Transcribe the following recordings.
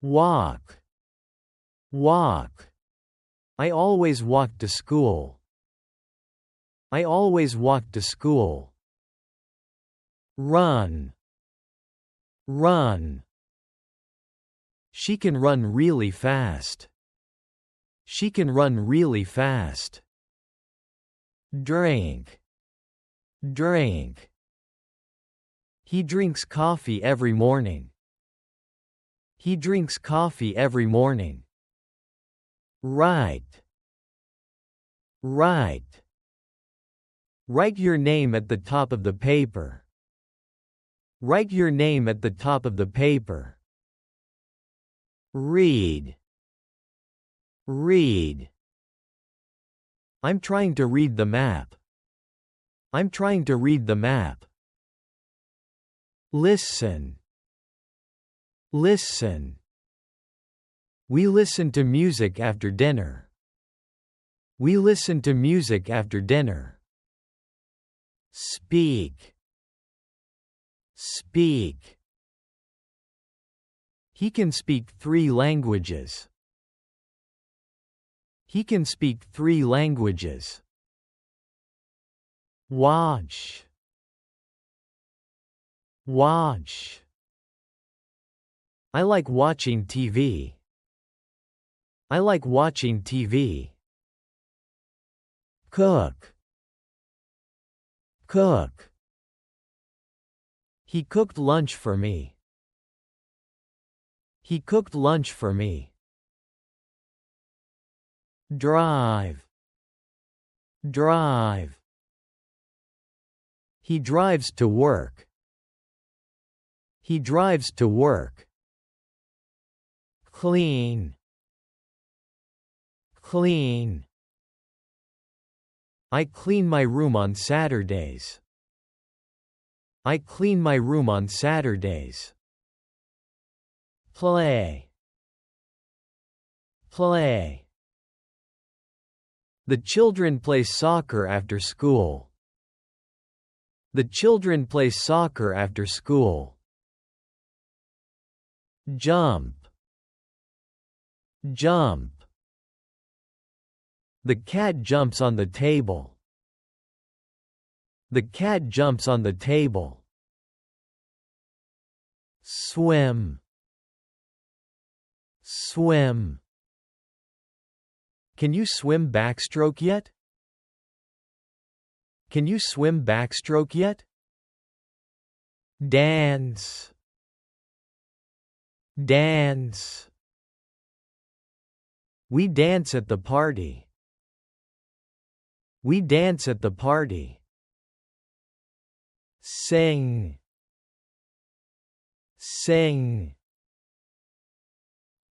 Walk. Walk. I always walk to school. I always walk to school. Run. Run. She can run really fast. She can run really fast. Drink. Drink. He drinks coffee every morning. He drinks coffee every morning. Write. Write. Write your name at the top of the paper. Write your name at the top of the paper. Read. Read. I'm trying to read the map. I'm trying to read the map. Listen. Listen. We listen to music after dinner. We listen to music after dinner. Speak. Speak. He can speak 3 languages. He can speak 3 languages. Watch. Watch. I like watching TV. I like watching TV. Cook. Cook. He cooked lunch for me. He cooked lunch for me. Drive. Drive. He drives to work. He drives to work. Clean. Clean. I clean my room on Saturdays. I clean my room on Saturdays. Play. Play. The children play soccer after school. The children play soccer after school. Jump. Jump. The cat jumps on the table. The cat jumps on the table. Swim. Swim. Can you swim backstroke yet? Can you swim backstroke yet? Dance. Dance. We dance at the party. We dance at the party. Sing. Sing.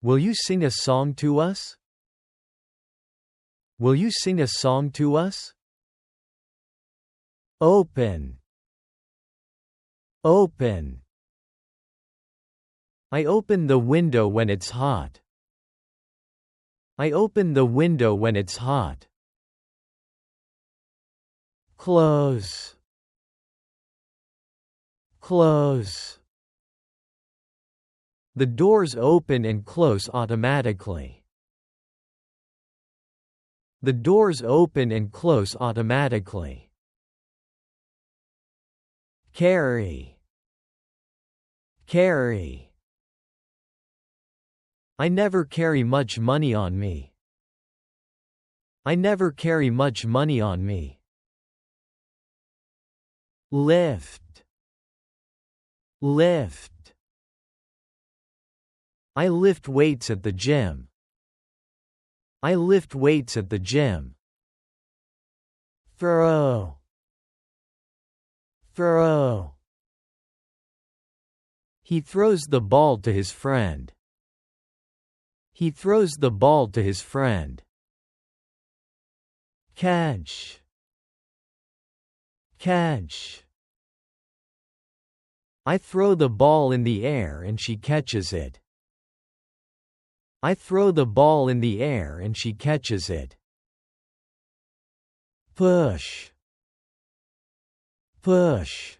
Will you sing a song to us? Will you sing a song to us? Open. Open. I open the window when it's hot. I open the window when it's hot. Close. Close. The doors open and close automatically. The doors open and close automatically. Carry. Carry. I never carry much money on me. I never carry much money on me. Lift. Lift. I lift weights at the gym. I lift weights at the gym. Throw. Throw. He throws the ball to his friend. He throws the ball to his friend. Catch. Catch. I throw the ball in the air and she catches it. I throw the ball in the air and she catches it. Push. Push.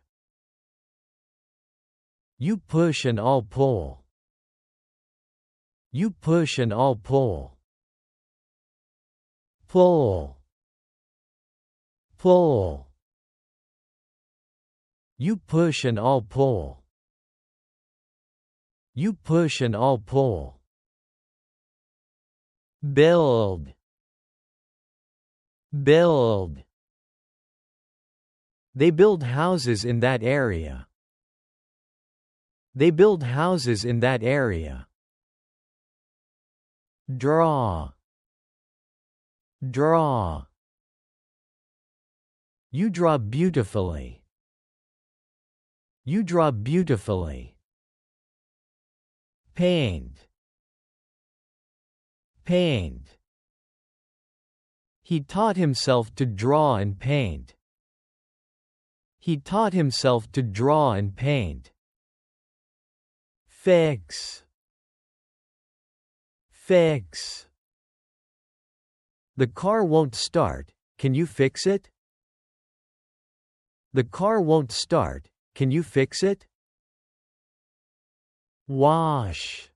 You push and I'll pull. You push and I'll pull. Pull. Pull. You push and I'll pull. You push and I'll pull. Build. Build. They build houses in that area. They build houses in that area. Draw. Draw. You draw beautifully. You draw beautifully. Paint. Paint. He taught himself to draw and paint. He taught himself to draw and paint. Fix. Fix. The car won't start, can you fix it? The car won't start, can you fix it? Wash.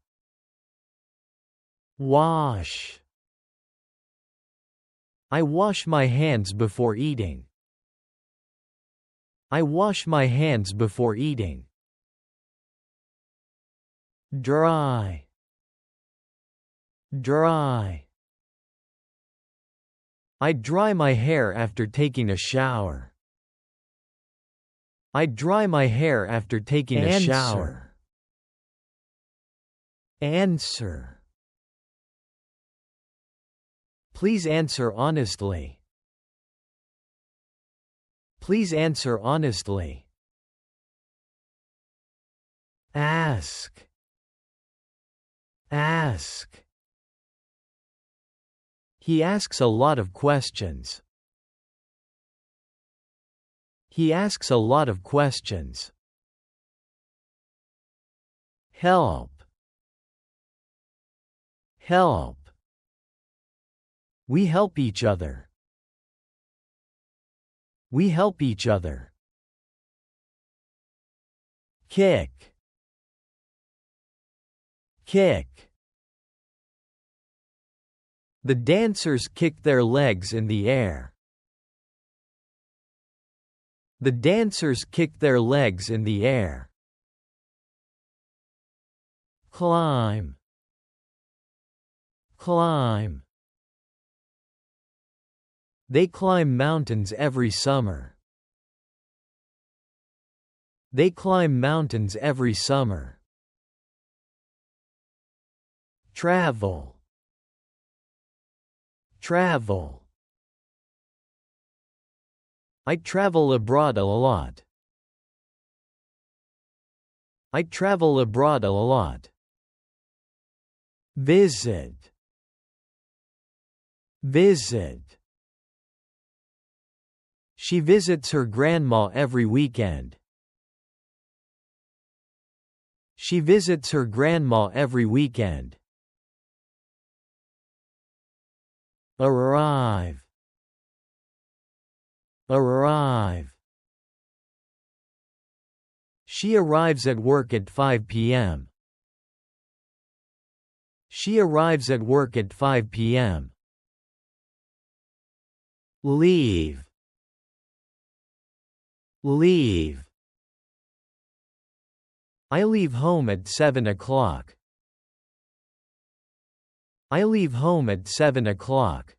Wash. I wash my hands before eating. I wash my hands before eating. Dry. Dry. I dry my hair after taking a shower. I dry my hair after taking a shower. Answer. Please answer honestly. Please answer honestly. Ask. Ask. He asks a lot of questions. He asks a lot of questions. Help. Help. We help each other. We help each other. Kick. Kick. The dancers kicked their legs in the air. The dancers kicked their legs in the air. Climb. Climb. They climb mountains every summer. They climb mountains every summer. Travel. Travel. I travel abroad a lot. I travel abroad a lot. Visit. Visit. She visits her grandma every weekend. She visits her grandma every weekend. Arrive. Arrive. She arrives at work at 5 p.m. She arrives at work at 5 p.m. Leave. Leave. I leave home at 7 o'clock. I leave home at 7 o'clock.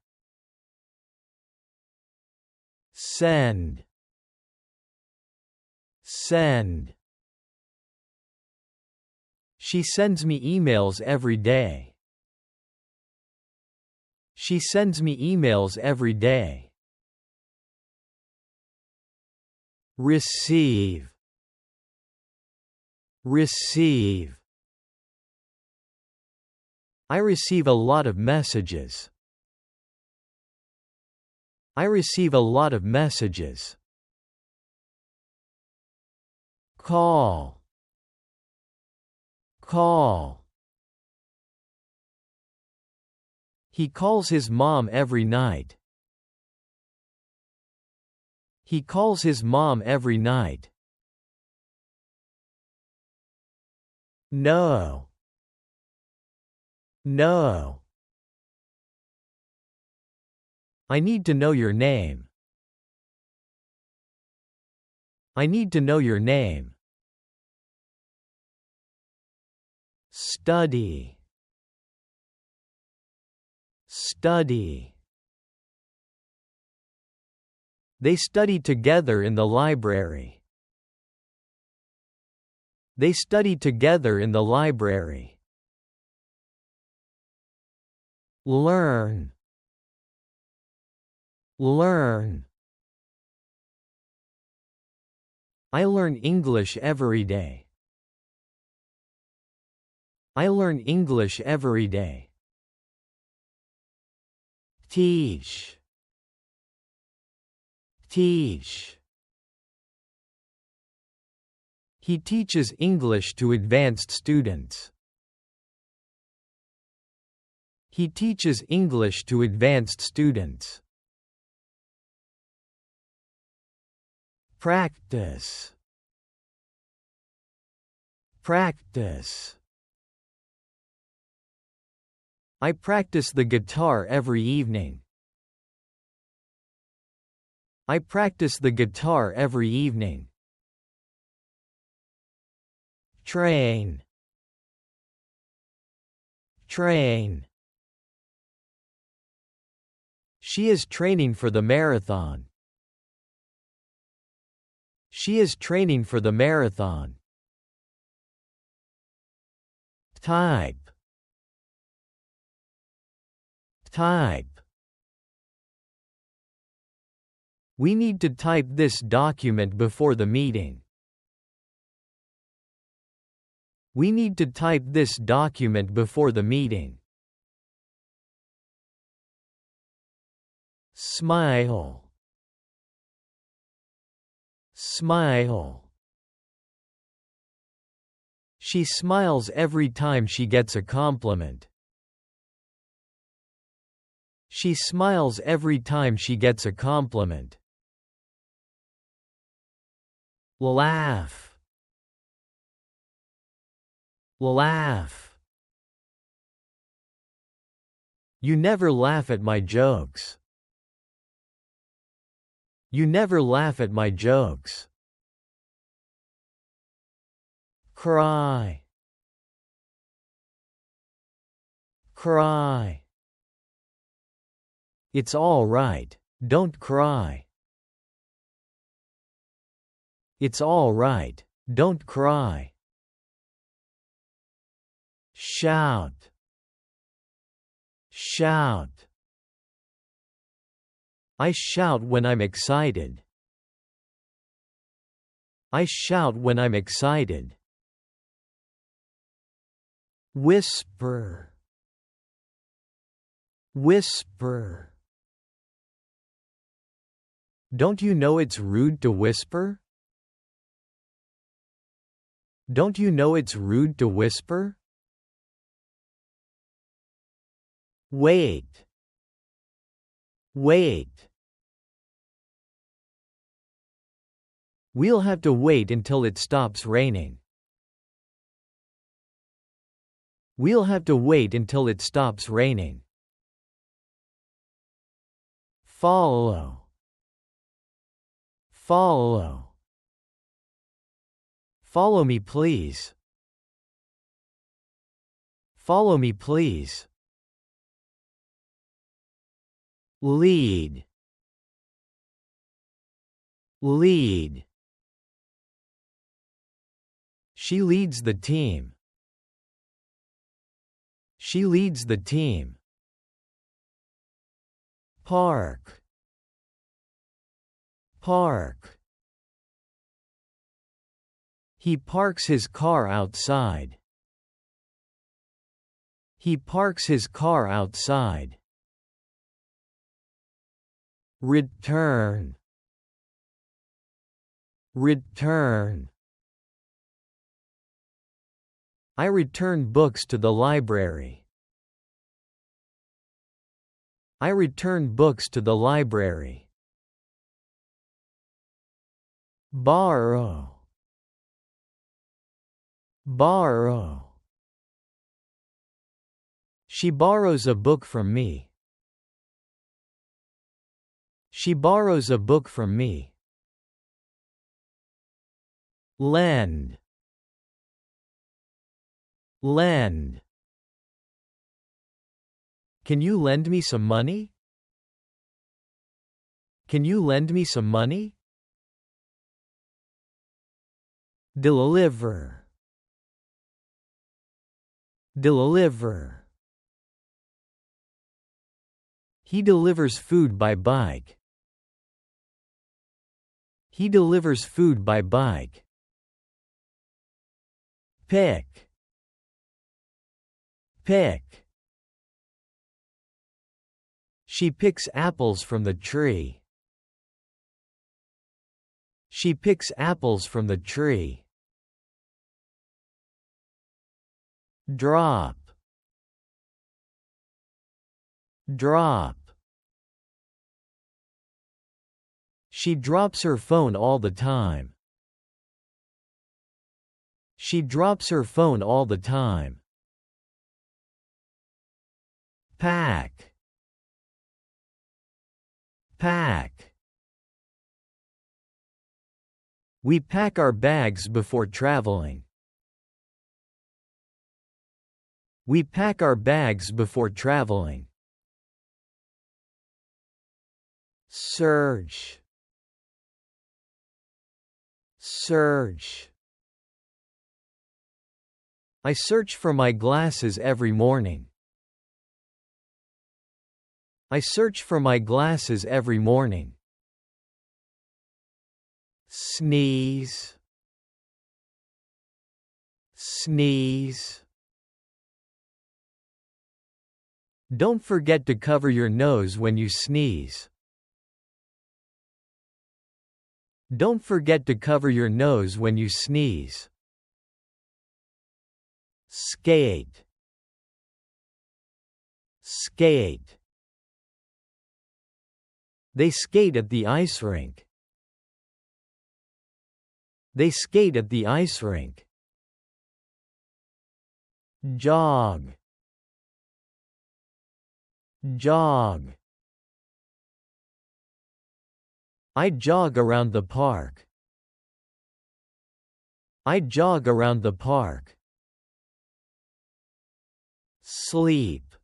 Send. Send. She sends me emails every day. She sends me emails every day. Receive. Receive. I receive a lot of messages. I receive a lot of messages. Call. Call. He calls his mom every night. He calls his mom every night. No. No. I need to know your name. I need to know your name. Study. Study. They study together in the library. They study together in the library. Learn. Learn. I learn English every day. I learn English every day. Teach. Teach. He teaches English to advanced students. He teaches English to advanced students. Practice. Practice. I practice the guitar every evening. I practice the guitar every evening. Train. Train. She is training for the marathon. She is training for the marathon. Type. Type. We need to type this document before the meeting. We need to type this document before the meeting. Smile. Smile. She smiles every time she gets a compliment. She smiles every time she gets a compliment. Laugh. Laugh. You never laugh at my jokes. You never laugh at my jokes. Cry. Cry. It's all right. Don't cry. It's all right. Don't cry. Shout. Shout. I shout when I'm excited. I shout when I'm excited. Whisper. Whisper. Don't you know it's rude to whisper? Don't you know it's rude to whisper? Wait. Wait. We'll have to wait until it stops raining. We'll have to wait until it stops raining. Follow. Follow. Follow me, please. Follow me, please. Lead. Lead. She leads the team. She leads the team. Park. Park. He parks his car outside. He parks his car outside. Return. Return. I return books to the library. I return books to the library. Borrow. Borrow. She borrows a book from me. She borrows a book from me. Lend. Lend. Can you lend me some money? Can you lend me some money? Deliver. Deliver. He delivers food by bike. He delivers food by bike. Pick. Pick. She picks apples from the tree. She picks apples from the tree. Drop. Drop. She drops her phone all the time. She drops her phone all the time. Pack. Pack. We pack our bags before traveling. We pack our bags before traveling. Search. Search. I search for my glasses every morning. I search for my glasses every morning. Sneeze. Sneeze. Don't forget to cover your nose when you sneeze. Don't forget to cover your nose when you sneeze. Skate. Skate. They skate at the ice rink. They skate at the ice rink. Jog. Jog. I jog around the park. I jog around the park. Sleep.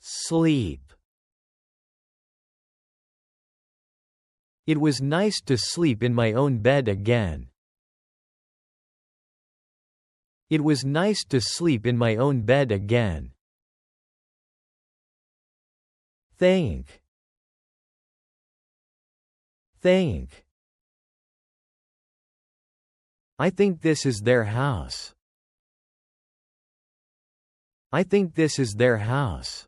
Sleep. It was nice to sleep in my own bed again. It was nice to sleep in my own bed again. Think. Think. I think this is their house. I think this is their house.